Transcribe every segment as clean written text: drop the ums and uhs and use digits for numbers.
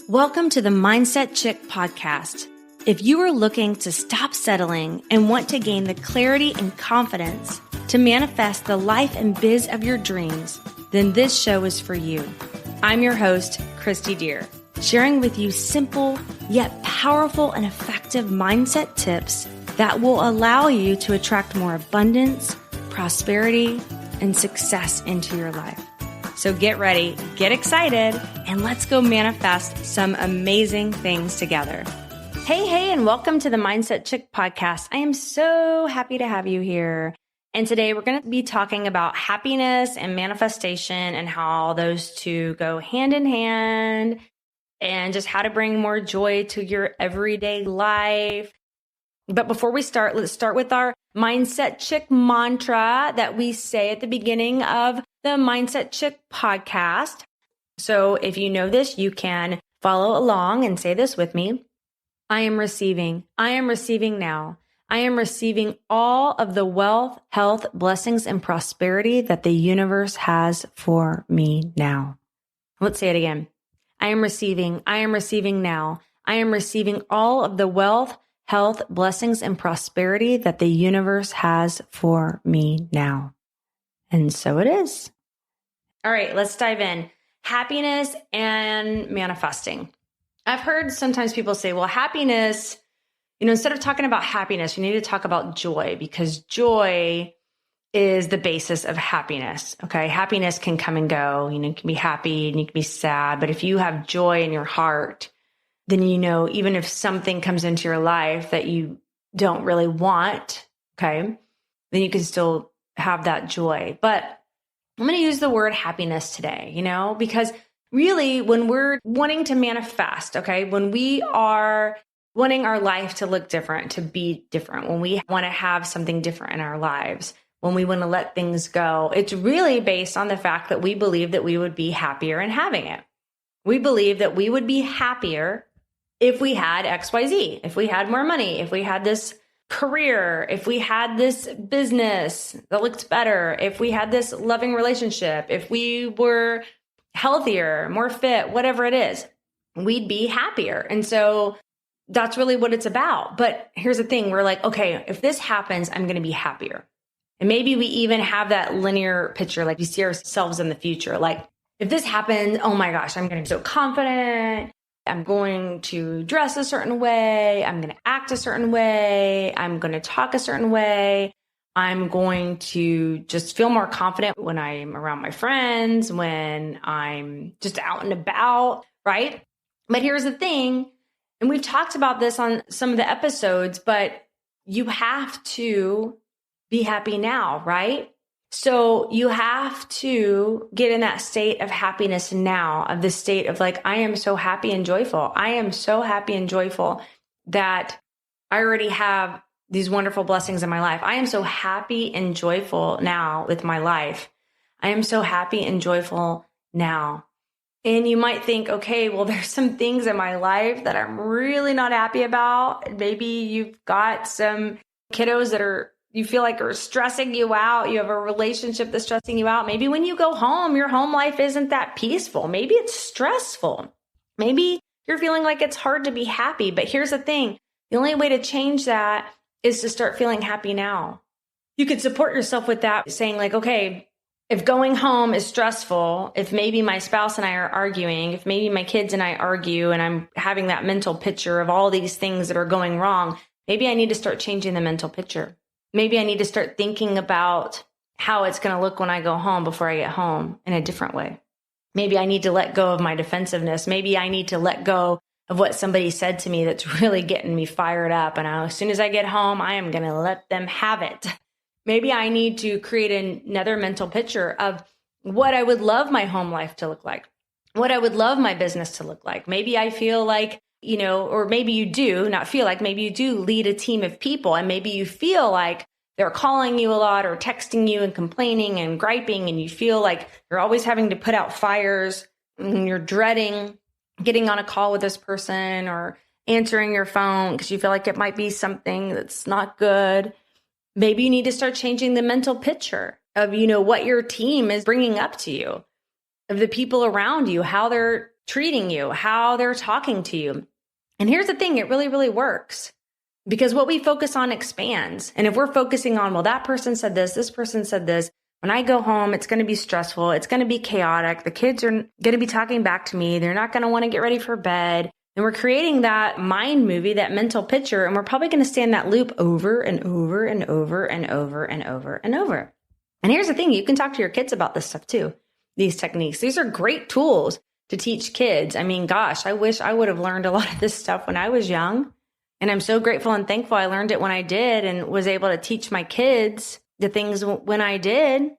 Welcome to the Mindset Chick podcast. If you are looking to stop settling and want to gain the clarity and confidence to manifest the life and biz of your dreams, then this show is for you. I'm your host, Kristi Dear, sharing with you simple yet powerful and effective mindset tips that will allow you to attract more abundance, prosperity, and success into your life. So get ready, get excited, and let's go manifest some amazing things together. Hey, and welcome to the Mindset Chick podcast. I am so happy to have you here. And today we're going to be talking about happiness and manifestation and how those two go hand in hand and just how to bring more joy to your everyday life. But before we start, let's start with our Mindset Chick mantra that we say at the beginning of the Mindset Chick podcast. So if you know this, you can follow along and say this with me. I am receiving now. I am receiving all of the wealth, health, blessings, and prosperity that the universe has for me now. Let's say it again. I am receiving now. I am receiving all of the wealth, health, blessings, and prosperity that the universe has for me now. And so it is. All right, let's dive in. Happiness and manifesting. I've heard sometimes people say, well, happiness, instead of talking about happiness, you need to talk about joy because joy is the basis of happiness. Okay. Happiness can come and go. You can be happy and you can be sad. But if you have joy in your heart, then even if something comes into your life that you don't really want, okay, then you can still have that joy. But I'm going to use the word happiness today, because really when we're wanting to manifest, okay, when we are wanting our life to look different, to be different, when we want to have something different in our lives, when we want to let things go, it's really based on the fact that we believe that we would be happier in having it. We believe that we would be happier if we had XYZ, if we had more money, if we had this career, if we had this business that looked better, if we had this loving relationship, if we were healthier, more fit, whatever it is, we'd be happier. And so that's really what it's about. But here's the thing. We're like, okay, if this happens, I'm going to be happier. And maybe we even have that linear picture, like we see ourselves in the future. Like if this happens, oh my gosh, I'm going to be so confident. I'm going to dress a certain way. I'm going to act a certain way. I'm going to talk a certain way. I'm going to just feel more confident when I'm around my friends, when I'm just out and about, right? But here's the thing, and we've talked about this on some of the episodes, but you have to be happy now, right? So you have to get in that state of happiness now, of the state of like, I am so happy and joyful. I am so happy and joyful that I already have these wonderful blessings in my life. I am so happy and joyful now with my life. I am so happy and joyful now. And you might think, okay, well, there's some things in my life that I'm really not happy about. Maybe you've got some kiddos that you feel like are stressing you out. You have a relationship that's stressing you out. Maybe when you go home, your home life isn't that peaceful. Maybe it's stressful. Maybe you're feeling like it's hard to be happy. But here's the thing. The only way to change that is to start feeling happy now. You could support yourself with that, saying like, okay, if going home is stressful, if maybe my spouse and I are arguing, if maybe my kids and I argue and I'm having that mental picture of all these things that are going wrong, maybe I need to start changing the mental picture. Maybe I need to start thinking about how it's going to look when I go home before I get home in a different way. Maybe I need to let go of my defensiveness. Maybe I need to let go of what somebody said to me that's really getting me fired up. And as soon as I get home, I am going to let them have it. Maybe I need to create another mental picture of what I would love my home life to look like, what I would love my business to look like. Maybe I feel like, or maybe you do not feel like, maybe you do lead a team of people and maybe you feel like they're calling you a lot or texting you and complaining and griping and you feel like you're always having to put out fires and you're dreading getting on a call with this person or answering your phone because you feel like it might be something that's not good. Maybe you need to start changing the mental picture of, what your team is bringing up to you, of the people around you, how they're treating you, how they're talking to you. And here's the thing, it really, really works. Because what we focus on expands. And if we're focusing on, well, that person said this person said this, when I go home, it's going to be stressful. It's going to be chaotic. The kids are going to be talking back to me. They're not going to want to get ready for bed. And we're creating that mind movie, that mental picture. And we're probably going to stay in that loop over and over and over and over and over and over. And here's the thing, you can talk to your kids about this stuff too. These techniques. These are great tools to teach kids. I mean, gosh, I wish I would have learned a lot of this stuff when I was young. And I'm so grateful and thankful I learned it when I did and was able to teach my kids the things when I did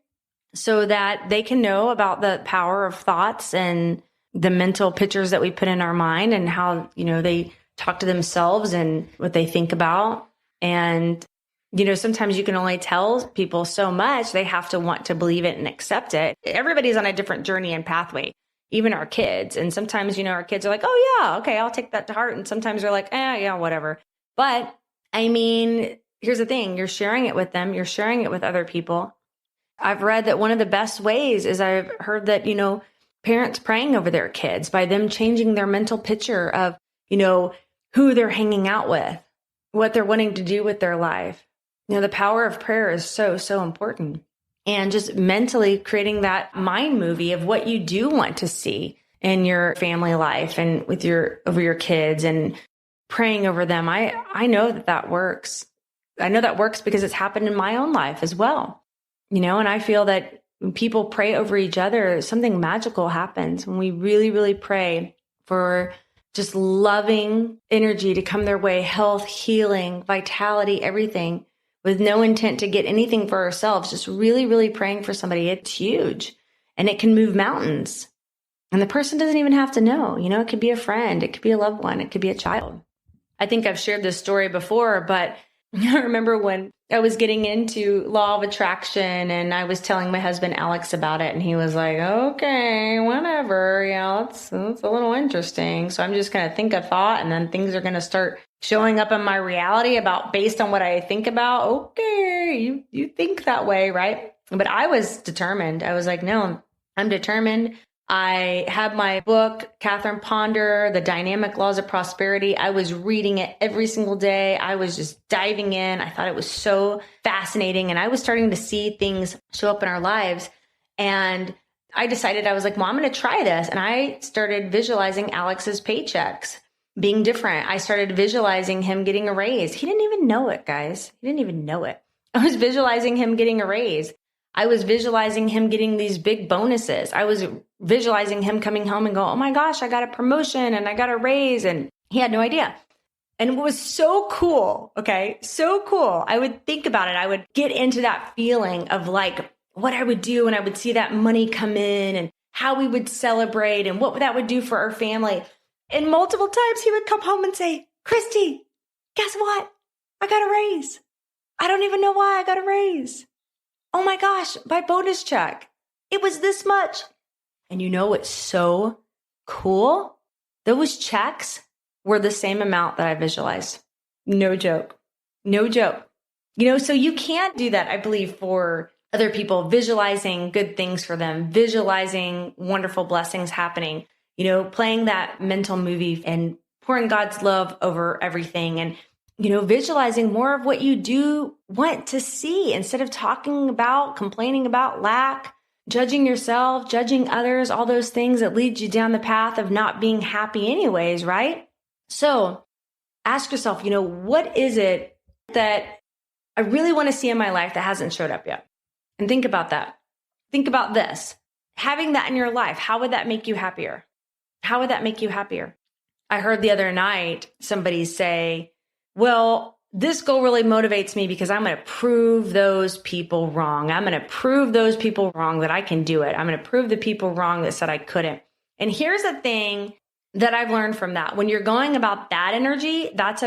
so that they can know about the power of thoughts and the mental pictures that we put in our mind and how, they talk to themselves and what they think about. And, sometimes you can only tell people so much, they have to want to believe it and accept it. Everybody's on a different journey and pathway, even our kids. And sometimes, our kids are like, oh yeah, okay, I'll take that to heart. And sometimes they're like, yeah, whatever. But I mean, here's the thing, you're sharing it with them. You're sharing it with other people. I've read that one of the best ways is I've heard that, parents praying over their kids by them changing their mental picture of, who they're hanging out with, what they're wanting to do with their life. The power of prayer is so, so important. And just mentally creating that mind movie of what you do want to see in your family life and with over your kids and praying over them. I know that works. I know that works because it's happened in my own life as well. And I feel that when people pray over each other, something magical happens when we really, really pray for just loving energy to come their way, health, healing, vitality, everything, with no intent to get anything for ourselves, just really, really praying for somebody. It's huge and it can move mountains. And the person doesn't even have to know, it could be a friend, it could be a loved one, it could be a child. I think I've shared this story before, but I remember when I was getting into law of attraction and I was telling my husband, Alex, about it. And he was like, okay, whatever. Yeah, it's a little interesting. So I'm just going to think a thought and then things are going to start showing up in my reality based on what I think about. Okay, you think that way, right? But I was determined. I was like, no, I'm determined. I had my book, Catherine Ponder, The Dynamic Laws of Prosperity. I was reading it every single day. I was just diving in. I thought it was so fascinating. And I was starting to see things show up in our lives. And I decided, I was like, well, I'm going to try this. And I started visualizing Alex's paychecks being different. I started visualizing him getting a raise. He didn't even know it, guys. He didn't even know it. I was visualizing him getting a raise. I was visualizing him getting these big bonuses. I was visualizing him coming home and go, oh my gosh, I got a promotion and I got a raise. And he had no idea. And it was so cool. Okay. So cool. I would think about it. I would get into that feeling of like what I would do when I would see that money come in and how we would celebrate and what that would do for our family. And multiple times he would come home and say, Kristi, guess what? I got a raise. I don't even know why I got a raise. Oh my gosh, my bonus check. It was this much. And you know what's so cool? Those checks were the same amount that I visualized. No joke. No joke. So you can't do that, I believe, for other people, visualizing good things for them, visualizing wonderful blessings happening, playing that mental movie and pouring God's love over everything and visualizing more of what you do want to see instead of talking about, complaining about lack, judging yourself, judging others, all those things that lead you down the path of not being happy anyways, right? So ask yourself, what is it that I really want to see in my life that hasn't showed up yet? And think about that. Think about this. Having that in your life, how would that make you happier? How would that make you happier? I heard the other night somebody say, well, this goal really motivates me because I'm going to prove those people wrong. I'm going to prove those people wrong that I can do it. I'm going to prove the people wrong that said I couldn't. And here's the thing that I've learned from that. When you're going about that energy, that's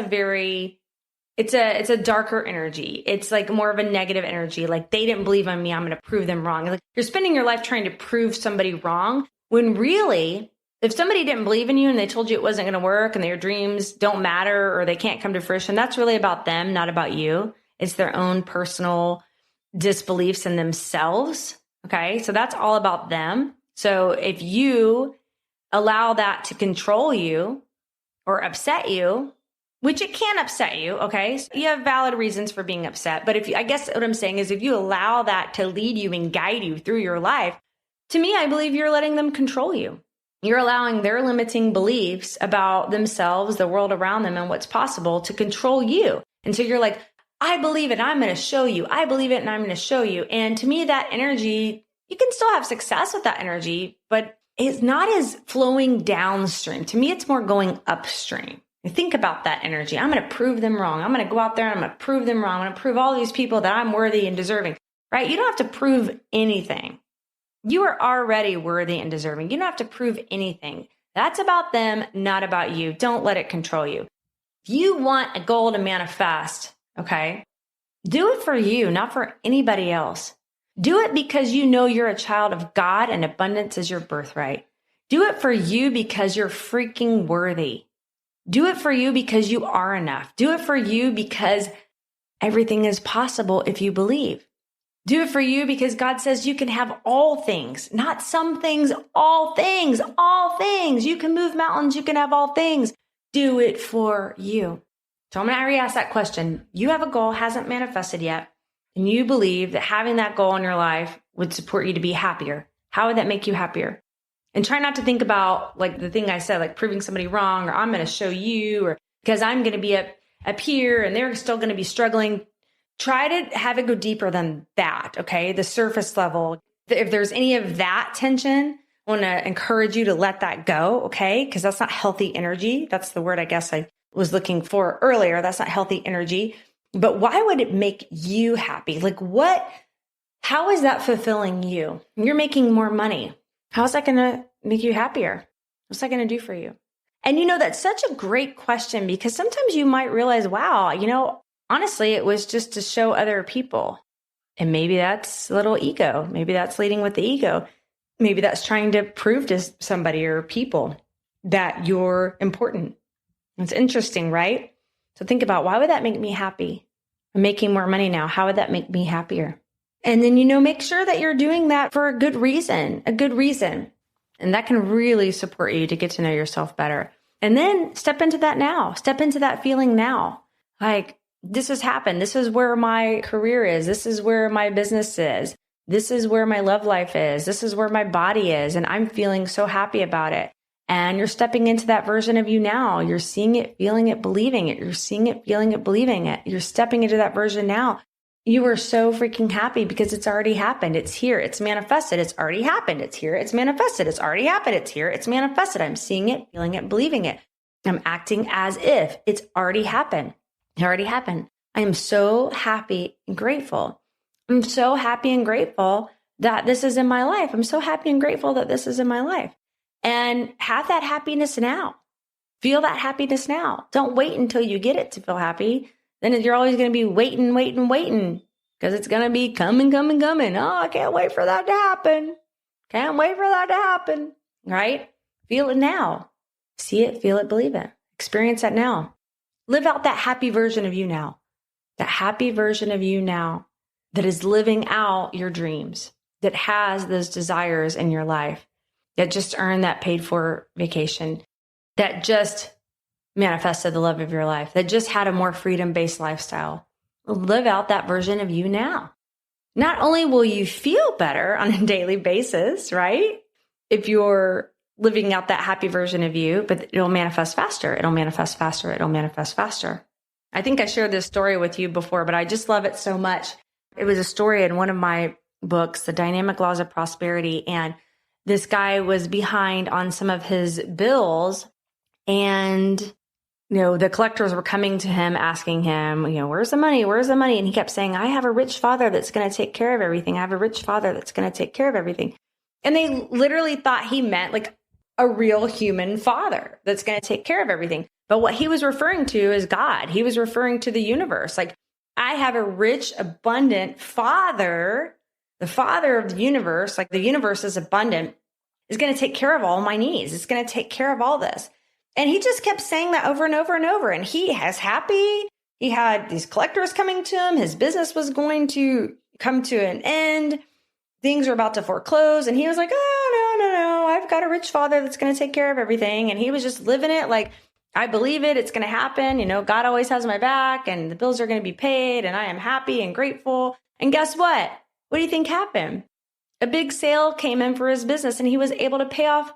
it's a darker energy. It's like more of a negative energy. Like they didn't believe in me. I'm going to prove them wrong. Like you're spending your life trying to prove somebody wrong when really, if somebody didn't believe in you and they told you it wasn't going to work and their dreams don't matter or they can't come to fruition, that's really about them, not about you. It's their own personal disbeliefs in themselves. Okay. So that's all about them. So if you allow that to control you or upset you, which it can upset you, okay? So you have valid reasons for being upset. But I guess what I'm saying is if you allow that to lead you and guide you through your life, to me, I believe you're letting them control you. You're allowing their limiting beliefs about themselves, the world around them, and what's possible to control you. And so you're like, I believe it, I'm going to show you. I believe it, and I'm going to show you. And to me, that energy, you can still have success with that energy, but it's not as flowing downstream. To me, it's more going upstream. Think about that energy. I'm going to prove them wrong. I'm going to go out there and I'm going to prove them wrong. I'm going to prove all these people that I'm worthy and deserving, right? You don't have to prove anything. You are already worthy and deserving. You don't have to prove anything. That's about them, not about you. Don't let it control you. If you want a goal to manifest, okay, do it for you, not for anybody else. Do it because you know you're a child of God and abundance is your birthright. Do it for you because you're freaking worthy. Do it for you because you are enough. Do it for you because everything is possible if you believe. Do it for you because God says you can have all things, not some things, all things, all things. You can move mountains. You can have all things. Do it for you. So I'm going to re-ask that question. You have a goal, hasn't manifested yet, and you believe that having that goal in your life would support you to be happier. How would that make you happier? And try not to think about like the thing I said, like proving somebody wrong, or I'm going to show you, or because I'm going to be up here and they're still going to be struggling. Try to have it go deeper than that, okay? The surface level. If there's any of that tension, I want to encourage you to let that go, okay? Because that's not healthy energy. That's the word I guess I was looking for earlier. That's not healthy energy. But why would it make you happy? Like how is that fulfilling you? You're making more money. How is that going to make you happier? What's that going to do for you? And that's such a great question because sometimes you might realize, wow, honestly, it was just to show other people. And maybe that's a little ego. Maybe that's leading with the ego. Maybe that's trying to prove to somebody or people that you're important. It's interesting, right? So think about, why would that make me happy? I'm making more money now. How would that make me happier? And then, make sure that you're doing that for a good reason. And that can really support you to get to know yourself better. And then step into that now. Step into that feeling now. Like, this has happened. This is where my career is. This is where my business is. This is where my love life is. This is where my body is. And I'm feeling so happy about it. And you're stepping into that version of you now. You're seeing it, feeling it, believing it. You're seeing it, feeling it, believing it. You're stepping into that version now. You are so freaking happy because it's already happened. It's here. It's manifested. It's already happened. It's here. It's manifested. It's already happened. It's here. It's manifested. I'm seeing it, feeling it, believing it. I'm acting as if it's already happened. It already happened. I am so happy and grateful. I'm so happy and grateful that this is in my life. I'm so happy and grateful that this is in my life. And have that happiness now. Feel that happiness now. Don't wait until you get it to feel happy. Then you're always going to be waiting because it's going to be coming. Oh, I can't wait for that to happen. Can't wait for that to happen, right? Feel it now. See it, feel it, believe it. Experience that now. Live out that happy version of you now. That happy version of you now that is living out your dreams, that has those desires in your life, that just earned that paid for vacation, that just manifested the love of your life, that just had a more freedom-based lifestyle. Live out that version of you now. Not only will you feel better on a daily basis, right? If you're living out that happy version of you, but it'll manifest faster. It'll manifest faster. It'll manifest faster. I think I shared this story with you before, but I just love it so much. It was a story in one of my books, The Dynamic Laws of Prosperity. And this guy was behind on some of his bills, and the collectors were coming to him asking him, where's the money? Where's the money? And he kept saying, I have a rich father that's going to take care of everything. I have a rich father that's going to take care of everything. And they literally thought he meant like a real human father that's going to take care of everything. But what he was referring to is God. He was referring to the universe. Like, I have a rich, abundant father, the father of the universe, like the universe is abundant, is going to take care of all my needs. It's going to take care of all this. And he just kept saying that over and over and over. And he was happy. He had these collectors coming to him. His business was going to come to an end. Things were about to foreclose. And he was like, oh, no. no, I've got a rich father that's going to take care of everything. And he was just living it like, I believe it. It's going to happen. God always has my back and the bills are going to be paid and I am happy and grateful. And guess what? What do you think happened? A big sale came in for his business and he was able to pay off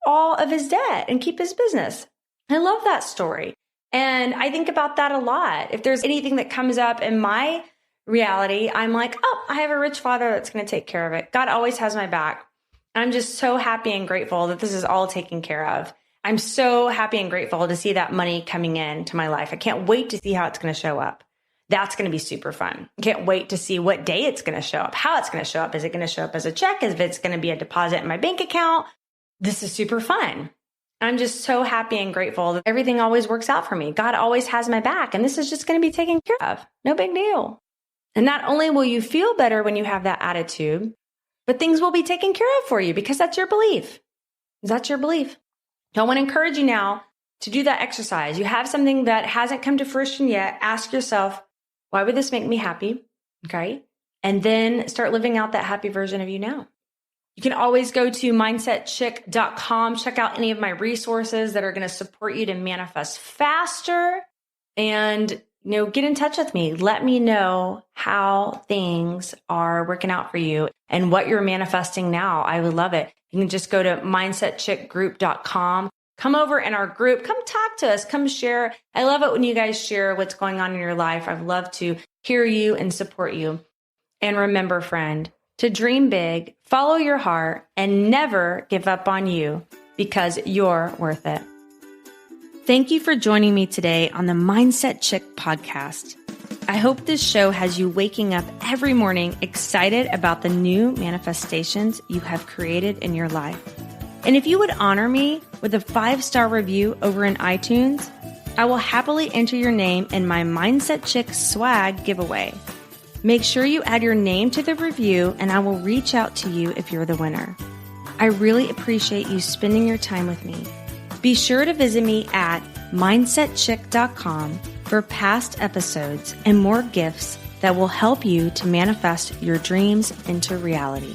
all of his debt and keep his business. I love that story. And I think about that a lot. If there's anything that comes up in my reality, I'm like, oh, I have a rich father that's going to take care of it. God always has my back. I'm just so happy and grateful that this is all taken care of. I'm so happy and grateful to see that money coming into my life. I can't wait to see how it's going to show up. That's going to be super fun. I can't wait to see what day it's going to show up, how it's going to show up. Is it going to show up as a check? If it's going to be a deposit in my bank account? This is super fun. I'm just so happy and grateful that everything always works out for me. God always has my back, and this is just going to be taken care of. No big deal. And not only will you feel better when you have that attitude, but things will be taken care of for you because that's your belief. That's your belief. So I want to encourage you now to do that exercise. You have something that hasn't come to fruition yet. Ask yourself, why would this make me happy? Okay. And then start living out that happy version of you now. You can always go to mindsetchick.com, check out any of my resources that are going to support you to manifest faster, and get in touch with me. Let me know how things are working out for you and what you're manifesting now. I would love it. You can just go to mindsetchickgroup.com. Come over in our group. Come talk to us. Come share. I love it when you guys share what's going on in your life. I'd love to hear you and support you. And remember, friend, to dream big, follow your heart, and never give up on you because you're worth it. Thank you for joining me today on the Mindset Chick podcast. I hope this show has you waking up every morning excited about the new manifestations you have created in your life. And if you would honor me with a 5-star review over in iTunes, I will happily enter your name in my Mindset Chick swag giveaway. Make sure you add your name to the review and I will reach out to you if you're the winner. I really appreciate you spending your time with me. Be sure to visit me at mindsetchick.com for past episodes and more gifts that will help you to manifest your dreams into reality.